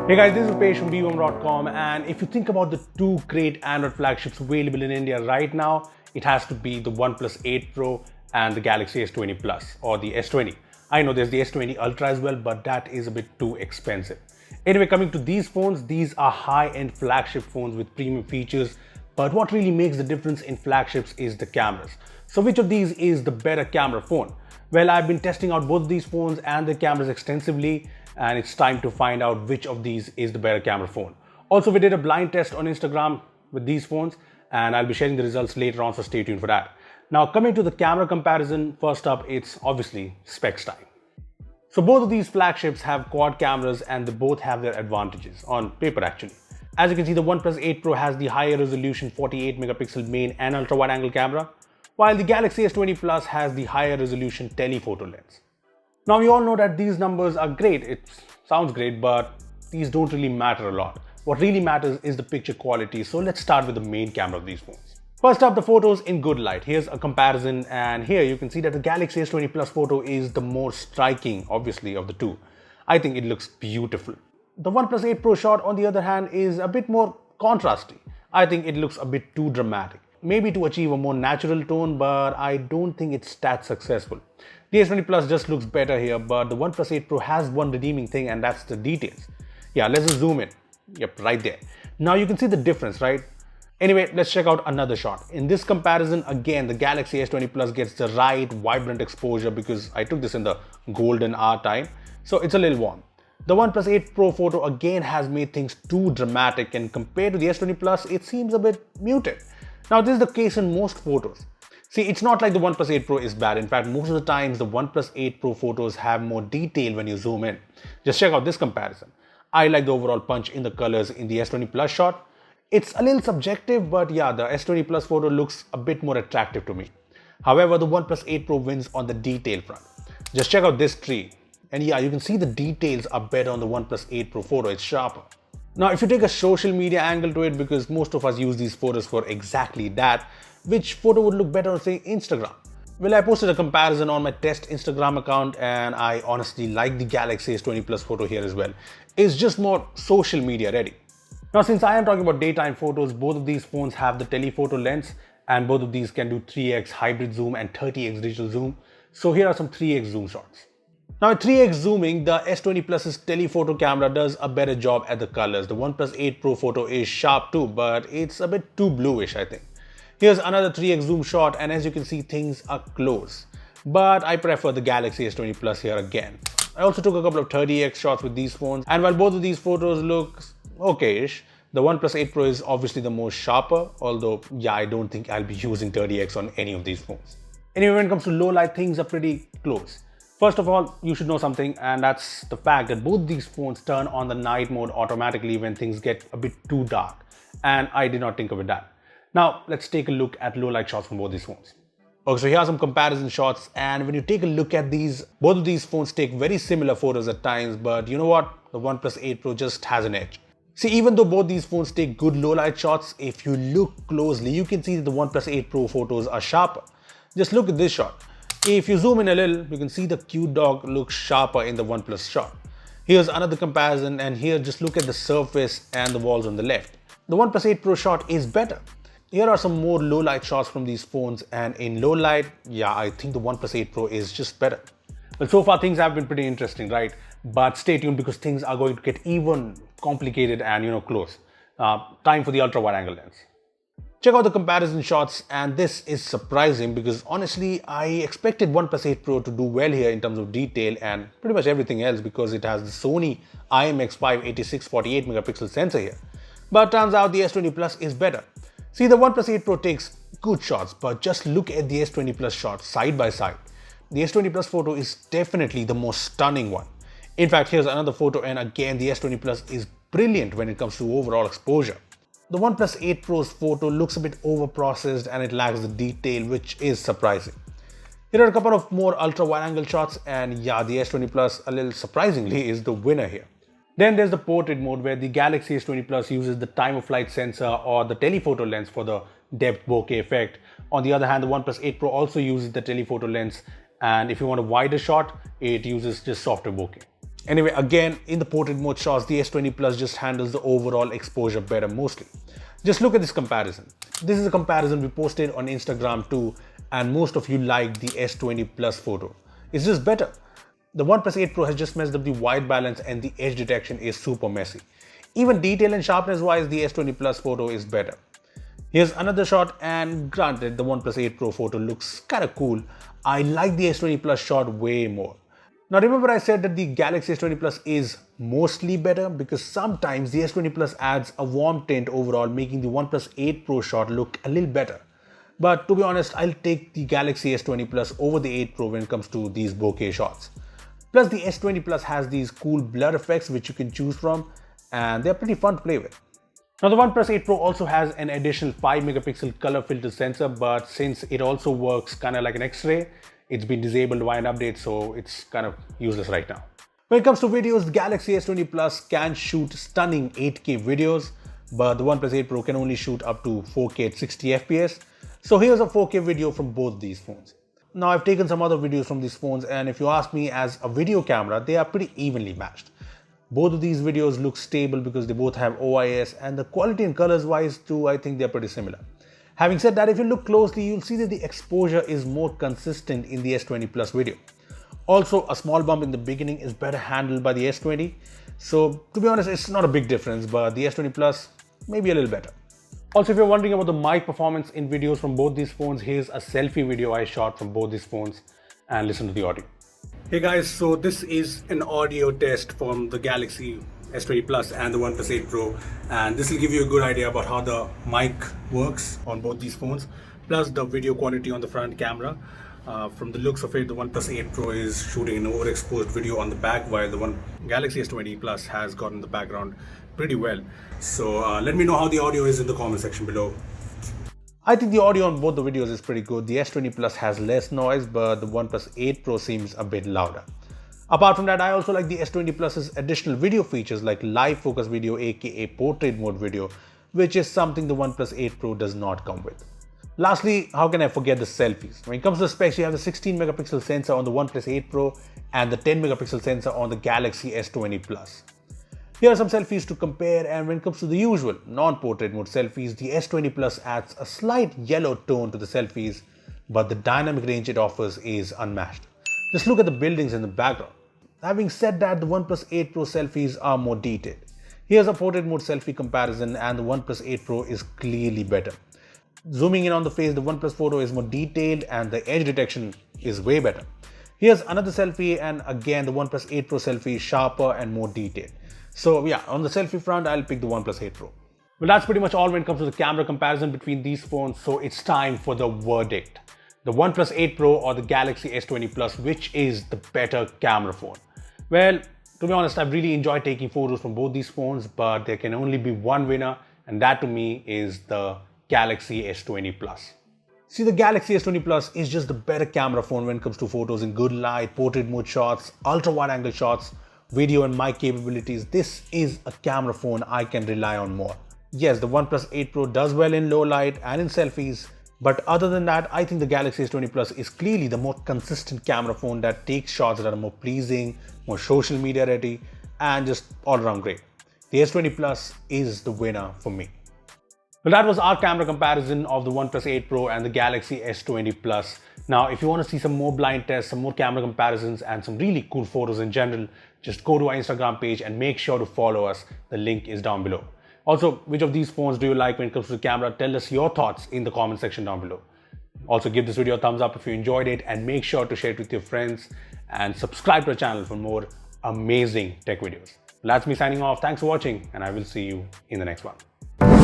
Hey guys, this is Upesh from Beebom.com, and if you think about the two great Android flagships available in India right now, it has to be the OnePlus 8 Pro and the Galaxy S20 Plus or the S20. I know there's the S20 Ultra as well, but that is a bit too expensive. Anyway, coming to these phones, these are high-end flagship phones with premium features, but what really makes the difference in flagships is the cameras. So which of these is the better camera phone? Well, I've been testing out both these phones and the cameras extensively, and it's time to find out which of these is the better camera phone. Also, we did a blind test on Instagram with these phones, and I'll be sharing the results later on, so stay tuned for that. Now, coming to the camera comparison, first up, it's obviously specs time. So both of these flagships have quad cameras and they both have their advantages, on paper actually. As you can see, the OnePlus 8 Pro has the higher resolution 48 megapixel main and ultra wide angle camera, while the Galaxy S20 Plus has the higher resolution telephoto lens. Now, we all know that these numbers are great, it sounds great, but these don't really matter a lot. What really matters is the picture quality, so let's start with the main camera of these phones. First up, the photos in good light. Here's a comparison, and here you can see that the Galaxy S20 Plus photo is the more striking, obviously, of the two. I think it looks beautiful. The OnePlus 8 Pro shot, on the other hand, is a bit more contrasty. I think it looks a bit too dramatic. Maybe to achieve a more natural tone, but I don't think it's that successful. The S20 Plus just looks better here, but the OnePlus 8 Pro has one redeeming thing, and that's the details. Yeah, let's just zoom in. Yep, right there. Now you can see the difference, right? Anyway, let's check out another shot. In this comparison, again, the Galaxy S20 Plus gets the right vibrant exposure because I took this in the golden hour time, so it's a little warm. The OnePlus 8 Pro photo again has made things too dramatic, and compared to the S20 Plus, it seems a bit muted. Now, this is the case in most photos. See, it's not like the OnePlus 8 Pro is bad. In fact, most of the times, the OnePlus 8 Pro photos have more detail when you zoom in. Just check out this comparison. I like the overall punch in the colors in the S20 Plus shot. It's a little subjective, but yeah, the S20 Plus photo looks a bit more attractive to me. However, the OnePlus 8 Pro wins on the detail front. Just check out this tree. And yeah, you can see the details are better on the OnePlus 8 Pro photo. It's sharper. Now, if you take a social media angle to it, because most of us use these photos for exactly that, which photo would look better on, say, Instagram? Well, I posted a comparison on my test Instagram account, and I honestly like the Galaxy S20 Plus photo here as well. It's just more social media ready. Now, since I am talking about daytime photos, both of these phones have the telephoto lens, and both of these can do 3x hybrid zoom and 30x digital zoom. So here are some 3x zoom shots. Now, at 3x zooming, the S20 Plus's telephoto camera does a better job at the colors. The OnePlus 8 Pro photo is sharp too, but it's a bit too bluish, I think. Here's another 3x zoom shot, and as you can see, things are close. But I prefer the Galaxy S20 Plus here again. I also took a couple of 30x shots with these phones, and while both of these photos look okay-ish, the OnePlus 8 Pro is obviously the most sharper, although yeah, I don't think I'll be using 30x on any of these phones. Anyway, when it comes to low light, things are pretty close. First of all, you should know something, and that's the fact that both these phones turn on the night mode automatically when things get a bit too dark, and I did not think of it that. Now, let's take a look at low light shots from both these phones. Okay, so here are some comparison shots, and when you take a look at these, both of these phones take very similar photos at times, but you know what? The OnePlus 8 Pro just has an edge. See, even though both these phones take good low light shots, if you look closely, you can see that the OnePlus 8 Pro photos are sharper. Just look at this shot. If you zoom in a little, you can see the cute dog looks sharper in the OnePlus shot. Here's another comparison, and here just look at the surface and the walls on the left. The OnePlus 8 Pro shot is better. Here are some more low light shots from these phones, and in low light, yeah, I think the OnePlus 8 Pro is just better. Well, so far things have been pretty interesting, right? But stay tuned because things are going to get even complicated and close. Time for the ultra wide angle lens. Check out the comparison shots, and this is surprising because honestly, I expected OnePlus 8 Pro to do well here in terms of detail and pretty much everything else because it has the Sony IMX5 86 48 megapixel sensor here. But turns out the S20 Plus is better. See, the OnePlus 8 Pro takes good shots, but just look at the S20 Plus shots side by side. The S20 Plus photo is definitely the most stunning one. In fact, here's another photo, and again, the S20 Plus is brilliant when it comes to overall exposure. The OnePlus 8 Pro's photo looks a bit over-processed and it lacks the detail, which is surprising. Here are a couple of more ultra-wide-angle shots, and yeah, the S20 Plus, a little surprisingly, is the winner here. Then there's the portrait mode where the Galaxy S20 Plus uses the time-of-flight sensor or the telephoto lens for the depth bokeh effect. On the other hand, the OnePlus 8 Pro also uses the telephoto lens, and if you want a wider shot, it uses just softer bokeh. Anyway, again, in the portrait mode shots, the S20 Plus just handles the overall exposure better mostly. Just look at this comparison. This is a comparison we posted on Instagram too, and most of you liked the S20 Plus photo. It's just better. The OnePlus 8 Pro has just messed up the white balance and the edge detection is super messy. Even detail and sharpness wise, the S20 Plus photo is better. Here's another shot, and granted, the OnePlus 8 Pro photo looks kinda cool. I like the S20 Plus shot way more. Now remember I said that the Galaxy S20 Plus is mostly better because sometimes the S20 Plus adds a warm tint overall, making the OnePlus 8 Pro shot look a little better. But to be honest, I'll take the Galaxy S20 Plus over the 8 Pro when it comes to these bokeh shots. Plus the S20 Plus has these cool blur effects which you can choose from, and they're pretty fun to play with. Now the OnePlus 8 Pro also has an additional 5 megapixel color filter sensor, but since it also works kind of like an X-ray, it's been disabled via an update, so it's kind of useless right now. When it comes to videos, the Galaxy S20 Plus can shoot stunning 8K videos, but the OnePlus 8 Pro can only shoot up to 4K at 60 FPS. So here's a 4K video from both these phones. Now I've taken some other videos from these phones, and if you ask me as a video camera, they are pretty evenly matched. Both of these videos look stable because they both have OIS, and the quality and colors wise too, I think they're pretty similar. Having said that, if you look closely, you'll see that the exposure is more consistent in the S20 Plus video. Also, a small bump in the beginning is better handled by the S20. So to be honest, it's not a big difference, but the S20 Plus may be a little better. Also, if you're wondering about the mic performance in videos from both these phones, here's a selfie video I shot from both these phones, and listen to the audio. Hey guys, so this is an audio test from the Galaxy S20 Plus and the OnePlus 8 Pro, and this will give you a good idea about how the mic works on both these phones, plus the video quality on the front camera. From the looks of it, the OnePlus 8 Pro is shooting an overexposed video on the back, while the Galaxy S20 Plus has gotten the background pretty well. So let me know how the audio is in the comment section below. I think the audio on both the videos is pretty good. The S20 Plus has less noise, but the OnePlus 8 Pro seems a bit louder. Apart from that, I also like the S20 Plus's additional video features like live focus video, aka portrait mode video, which is something the OnePlus 8 Pro does not come with. Lastly, how can I forget the selfies? When it comes to the specs, you have the 16 megapixel sensor on the OnePlus 8 Pro and the 10 megapixel sensor on the Galaxy S20 Plus. Here are some selfies to compare, and when it comes to the usual non-portrait mode selfies, the S20 Plus adds a slight yellow tone to the selfies, but the dynamic range it offers is unmatched. Just look at the buildings in the background. Having said that, the OnePlus 8 Pro selfies are more detailed. Here's a portrait mode selfie comparison, and the OnePlus 8 Pro is clearly better. Zooming in on the face, the OnePlus photo is more detailed and the edge detection is way better. Here's another selfie, and again the OnePlus 8 Pro selfie is sharper and more detailed. So yeah, on the selfie front, I'll pick the OnePlus 8 Pro. Well, that's pretty much all when it comes to the camera comparison between these phones, so it's time for the verdict. The OnePlus 8 Pro or the Galaxy S20 Plus, which is the better camera phone? Well, to be honest, I've really enjoyed taking photos from both these phones, but there can only be one winner, and that to me is the Galaxy S20 Plus. See, the Galaxy S20 Plus is just the better camera phone when it comes to photos in good light, portrait mode shots, ultra wide angle shots, video and mic capabilities. This is a camera phone I can rely on more. Yes, the OnePlus 8 Pro does well in low light and in selfies, but other than that, I think the Galaxy S20 Plus is clearly the more consistent camera phone that takes shots that are more pleasing, more social media ready, and just all around great. The S20 Plus is the winner for me. Well, that was our camera comparison of the OnePlus 8 Pro and the Galaxy S20 Plus. Now, if you want to see some more blind tests, some more camera comparisons, and some really cool photos in general, just go to our Instagram page and make sure to follow us. The link is down below. Also, which of these phones do you like when it comes to the camera? Tell us your thoughts in the comment section down below. Also, give this video a thumbs up if you enjoyed it, and make sure to share it with your friends and subscribe to our channel for more amazing tech videos. Well, that's me signing off. Thanks for watching, and I will see you in the next one.